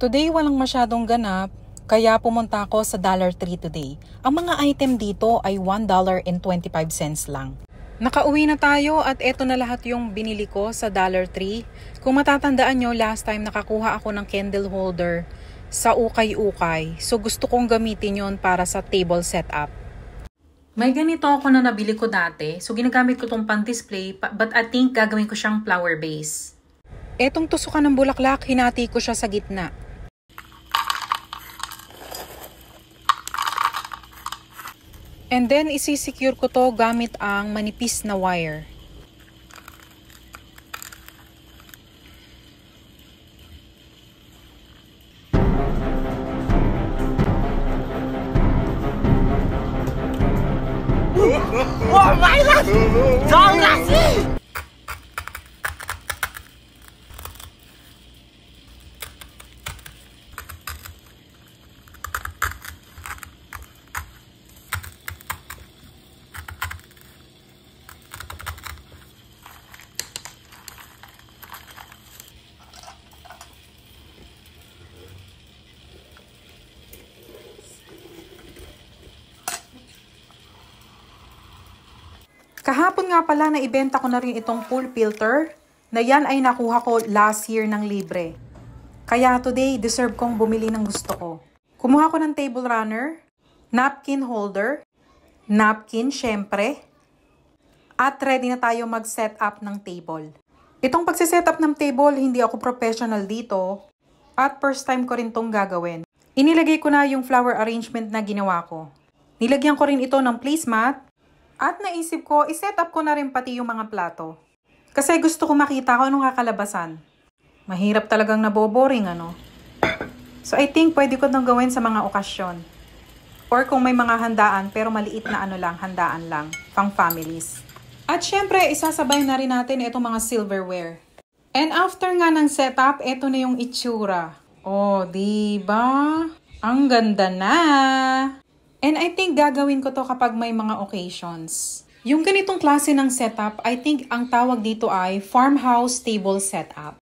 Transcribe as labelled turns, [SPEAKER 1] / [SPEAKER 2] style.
[SPEAKER 1] Today walang masyadong ganap, kaya pumunta ako sa Dollar Tree today. Ang mga item dito ay $1.25 lang. Nakauwi na tayo at eto na lahat yung binili ko sa Dollar Tree. Kung matatandaan nyo, last time nakakuha ako ng candle holder sa ukay-ukay. So gusto kong gamitin yon para sa table setup. May ganito ako na nabili ko dati. So ginagamit ko tong pang-display, but I think gagawin ko siyang flower base. Etong tusukan ng bulaklak, hinati ko siya sa gitna. And then, isisecure ko to gamit ang manipis na wire.
[SPEAKER 2] Oh my God! Jangan kasih!
[SPEAKER 1] Kahapon nga pala na ibenta ko na rin itong pool filter na yan ay nakuha ko last year ng libre. Kaya today, deserve kong bumili ng gusto ko. Kumuha ko ng table runner, napkin holder, napkin syempre, at ready na tayo mag-set up ng table. Itong pagsiset up ng table, hindi ako professional dito at first time ko rin itong gagawin. Inilagay ko na yung flower arrangement na ginawa ko. Nilagyan ko rin ito ng placemat. At naisip ko, iset up ko na rin pati yung mga plato. Kasi gusto ko makita kung anong kakalabasan. Mahirap talagang naboboring, ano? So I think pwede ko itong gawin sa mga okasyon. Or kung may mga handaan, pero maliit na ano lang, handaan lang, pang families. At syempre, isasabay na rin natin itong mga silverware. And after nga ng setup, ito na yung itsura. Oh, diba? Ang ganda na! And I think gagawin ko to kapag may mga occasions. Yung ganitong klase ng setup, I think ang tawag dito ay farmhouse table setup.